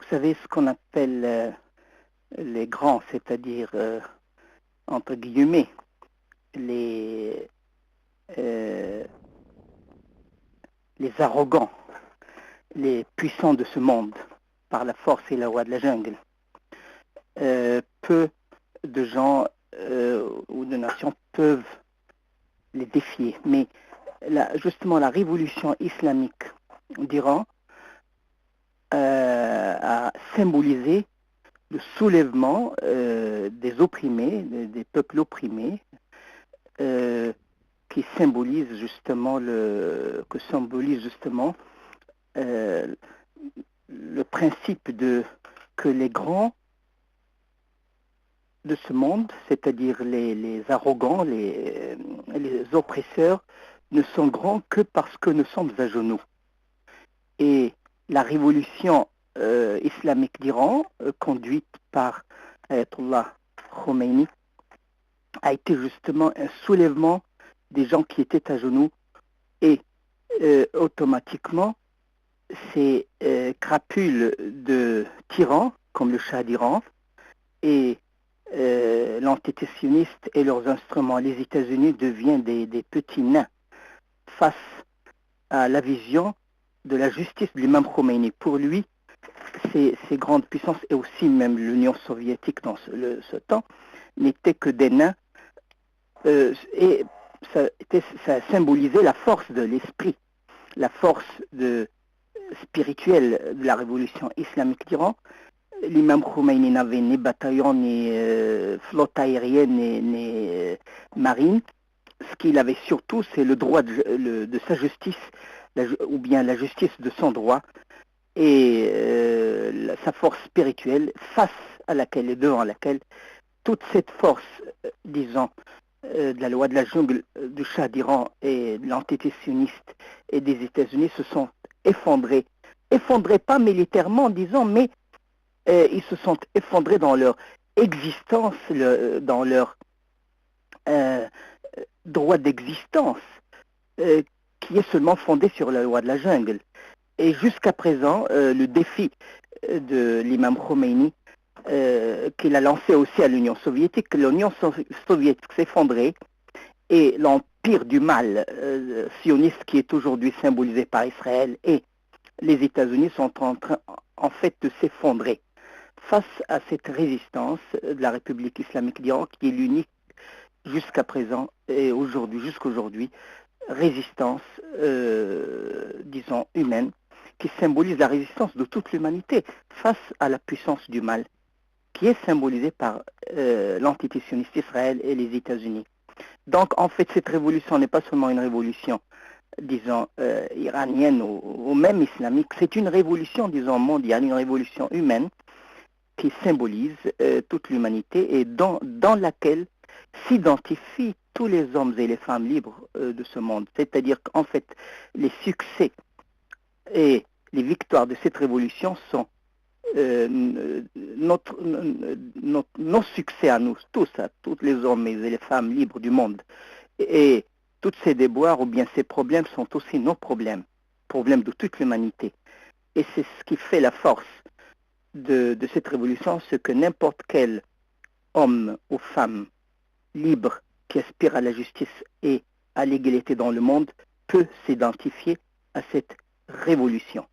savez, ce qu'on appelle les grands, c'est-à-dire, entre guillemets, les, euh, les arrogants, les puissants de ce monde, par la force et la loi de la jungle. Peu de gens ou de nations peuvent les défier. Mais justement, la révolution islamique d'Iran a symbolisé le soulèvement des opprimés, des peuples opprimés, qui symbolise justement le principe que les grands de ce monde, c'est-à-dire les arrogants, les oppresseurs, ne sont grands que parce que nous sommes à genoux. Et la révolution islamique d'Iran, conduite par Ayatollah Khomeini, a été justement un soulèvement des gens qui étaient à genoux, et automatiquement, ces crapules de tyrans, comme le Shah d'Iran, et l'entité sioniste et leurs instruments, les États-Unis, deviennent des petits nains face à la vision de la justice de l'imam Khomeini. Pour lui, ces grandes puissances, et aussi même l'Union soviétique dans ce temps, n'étaient que des nains, et ça symbolisait la force de l'esprit, la force spirituelle de la révolution islamique d'Iran. L'imam Khomeini n'avait ni bataillon, ni flotte aérienne, ni marine. Ce qu'il avait surtout, c'est le droit de sa justice, ou bien la justice de son droit, et sa force spirituelle, face à laquelle et devant laquelle toute cette force, disons, de la loi de la jungle du Shah d'Iran et de l'entité sioniste et des États-Unis se sont effondrés. Effondrés pas militairement, disons, mais ils se sont effondrés dans leur existence, dans leur droit d'existence, qui est seulement fondé sur la loi de la jungle. Et jusqu'à présent, le défi de l'imam Khomeini, qu'il a lancé aussi à l'Union soviétique, l'Union soviétique s'effondrait, et l'empire du mal sioniste, qui est aujourd'hui symbolisé par Israël et les États-Unis, sont en train, en fait, de s'effondrer face à cette résistance de la République islamique d'Iran, qui est l'unique jusqu'à présent et jusqu'aujourd'hui, résistance, disons, humaine, qui symbolise la résistance de toute l'humanité face à la puissance du mal, qui est symbolisée par l'entité sioniste Israël et les États-Unis. Donc, en fait, cette révolution n'est pas seulement une révolution, disons, iranienne ou même islamique, c'est une révolution, disons, mondiale, une révolution humaine qui symbolise toute l'humanité et dans laquelle s'identifient tous les hommes et les femmes libres de ce monde. C'est-à-dire qu'en fait, les succès et les victoires de cette révolution sont nos succès à nous tous, à tous les hommes et les femmes libres du monde. Et tous ces déboires ou bien ces problèmes sont aussi nos problèmes de toute l'humanité. Et c'est ce qui fait la force de cette révolution, ce que n'importe quel homme ou femme libre qui aspire à la justice et à l'égalité dans le monde peut s'identifier à cette révolution.